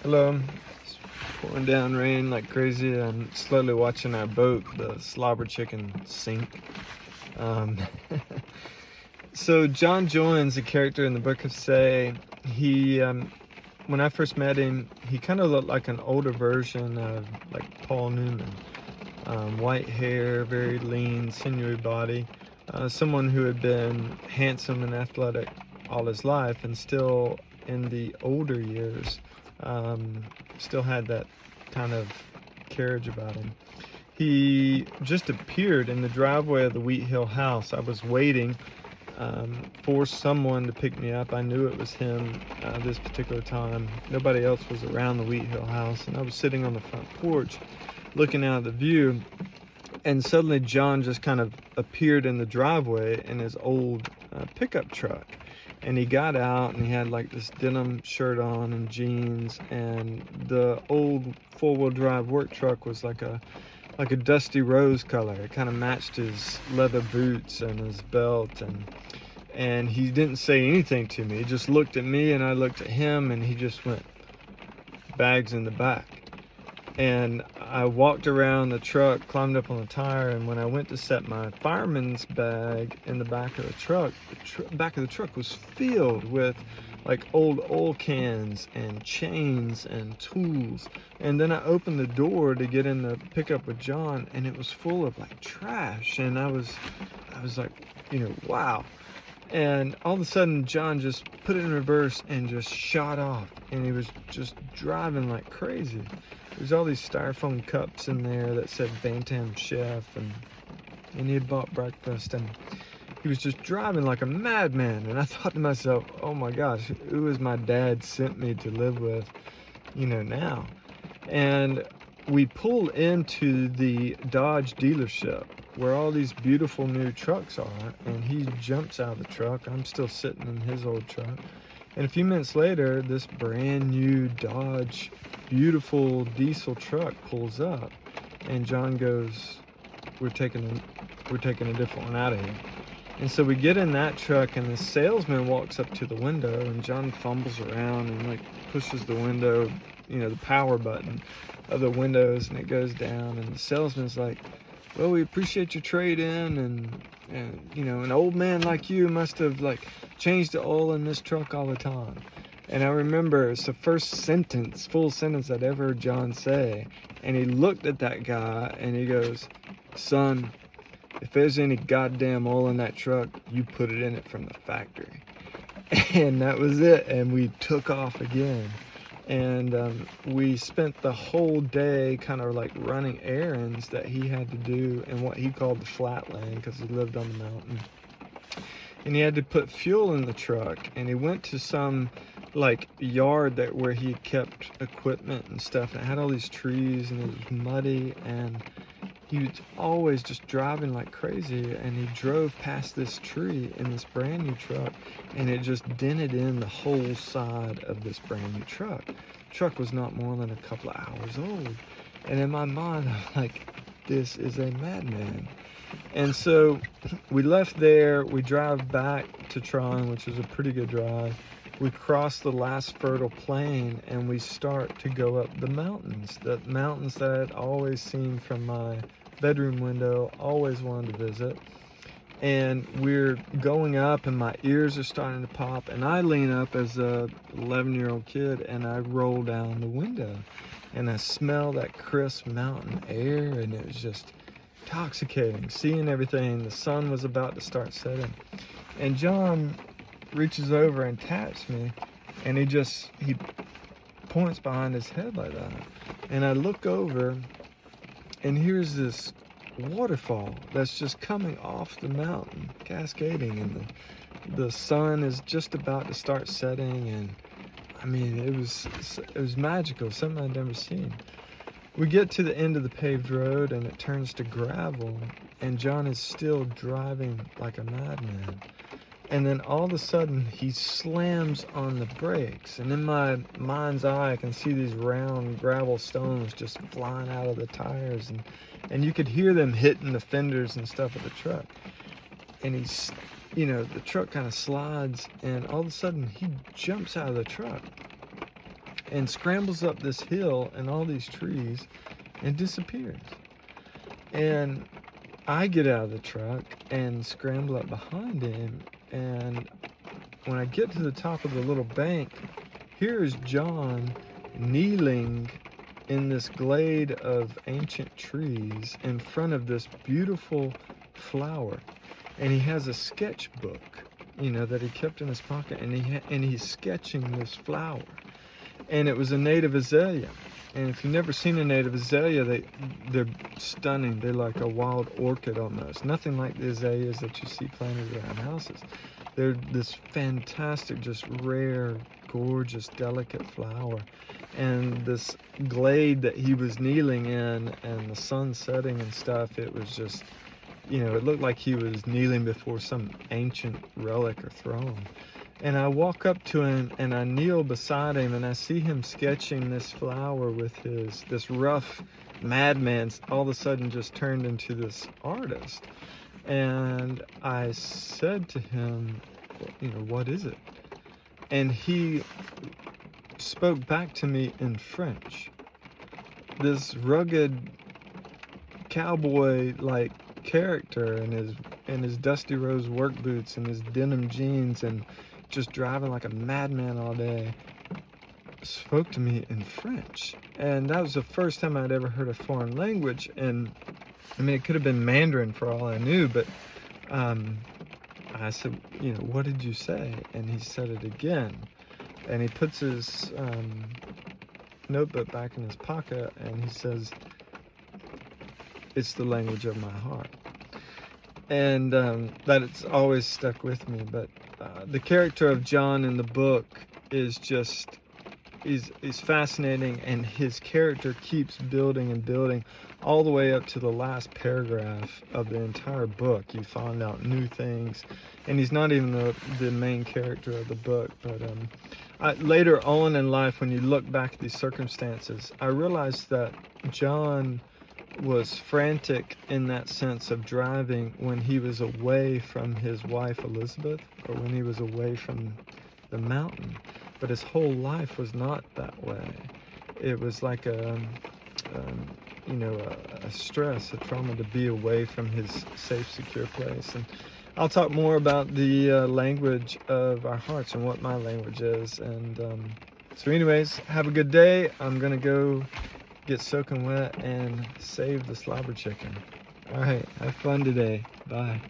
Hello. It's pouring down rain like crazy. I'm slowly watching our boat, the Slobber Chicken, sink. Um, so John joins a character in the Book of Say. He, when I first met him, he kind of looked like an older version of like Paul Newman. White hair, very lean, sinewy body. Someone who had been handsome and athletic all his life, and still in the older years, still had that kind of carriage about him. He just appeared in the driveway of the Wheat Hill house. I was waiting for someone to pick me up. I knew it was him this particular time. Nobody else was around the Wheat Hill house, and I was sitting on the front porch looking out of the view, and suddenly John just kind of appeared in the driveway in his old pickup truck. And he got out and he had like this denim shirt on and jeans, and the old four-wheel drive work truck was like a dusty rose color. It kind of matched his leather boots and his belt, and he didn't say anything to me. He just looked at me and I looked at him, and he just went, "Bags in the back." And I walked around the truck, climbed up on the tire, and when I went to set my fireman's bag in the back of the truck, the back of the truck was filled with like old oil cans and chains and tools. And then I opened the door to get in the pickup with John, and it was full of like trash. And I was like, wow. And all of a sudden, John just put it in reverse and just shot off. And he was just driving like crazy. There's all these styrofoam cups in there that said Bantam Chef, and he had bought breakfast, and he was just driving like a madman. And I thought to myself, oh my gosh, who is my dad sent me to live with, now? And we pull into the Dodge dealership where all these beautiful new trucks are, and he jumps out of the truck. I'm still sitting in his old truck. And a few minutes later, this brand new Dodge, beautiful diesel truck pulls up, and John goes, we're taking a different one out of here." And so we get in that truck, and the salesman walks up to the window, and John fumbles around and like pushes the window, the power button of the windows, and it goes down, and the salesman's like, "Well, we appreciate your trade-in, and an old man like you must have like changed the oil in this truck all the time." And I remember it's the first full sentence I'd ever heard John say. And he looked at that guy and he goes, "Son, if there's any goddamn oil in that truck, you put it in it from the factory." And that was it. And we took off again. And we spent the whole day kind of like running errands that he had to do in what he called the flatland, because he lived on the mountain. And he had to put fuel in the truck, and he went to some like yard where he kept equipment and stuff, and it had all these trees, and it was muddy, and he was always just driving like crazy. And he drove past this tree in this brand new truck, and it just dented in the whole side of this brand new truck. The truck was not more than a couple of hours old. And in my mind, I'm like, this is a madman. And so we left there. We drive back to Tron, which was a pretty good drive. We cross the last fertile plain, and we start to go up the mountains that I had always seen from my bedroom window, always wanted to visit. And we're going up, and my ears are starting to pop, and I lean up as a 11-year-old kid, and I roll down the window, and I smell that crisp mountain air, and it was just intoxicating, seeing everything. The sun was about to start setting, and John reaches over and taps me, and he points behind his head like that, and I look over, and here's this waterfall that's just coming off the mountain, cascading, and the sun is just about to start setting. And I mean, it was magical, something I'd never seen. We get to the end of the paved road, and it turns to gravel, and John is still driving like a madman. And then all of a sudden, he slams on the brakes, and in my mind's eye, I can see these round gravel stones just flying out of the tires, and you could hear them hitting the fenders and stuff of the truck. And the truck kind of slides, and all of a sudden, he jumps out of the truck. and scrambles up this hill and all these trees and disappears. And I get out of the truck and scramble up behind him, and when I get to the top of the little bank, here's Jon kneeling in this glade of ancient trees in front of this beautiful flower, and he has a sketchbook, that he kept in his pocket, and he's sketching this flower, and it was a native azalea. And if you've never seen a native azalea, they're stunning. They're like a wild orchid almost. Nothing like the azaleas that you see planted around houses. They're this fantastic, just rare, gorgeous, delicate flower. And this glade that he was kneeling in, and the sun setting and stuff, it was just, it looked like he was kneeling before some ancient relic or throne. And I walk up to him and I kneel beside him, and I see him sketching this flower with this rough madman all of a sudden just turned into this artist. And I said to him, what is it? And he spoke back to me in French. This rugged cowboy-like character in his dusty rose work boots and his denim jeans and just driving like a madman all day, spoke to me in French. And that was the first time I'd ever heard a foreign language. And I mean, it could have been Mandarin for all I knew, but I said, what did you say? And he said it again. And he puts his notebook back in his pocket, and he says, it's the language of my heart. And that it's always stuck with me. But the character of Jon in the book is just, he's fascinating, and his character keeps building and building all the way up to the last paragraph of the entire book. You find out new things, and he's not even the main character of the book. But later on in life, when you look back at these circumstances, I realized that Jon was frantic in that sense of driving when he was away from his wife Elizabeth, or when he was away from the mountain. But his whole life was not that way. It was like a stress, a trauma to be away from his safe, secure place. And I'll talk more about the language of our hearts and what my language is. And so anyways, have a good day. I'm gonna go get soaking wet and save the slobber chicken. All right, have fun today. Bye.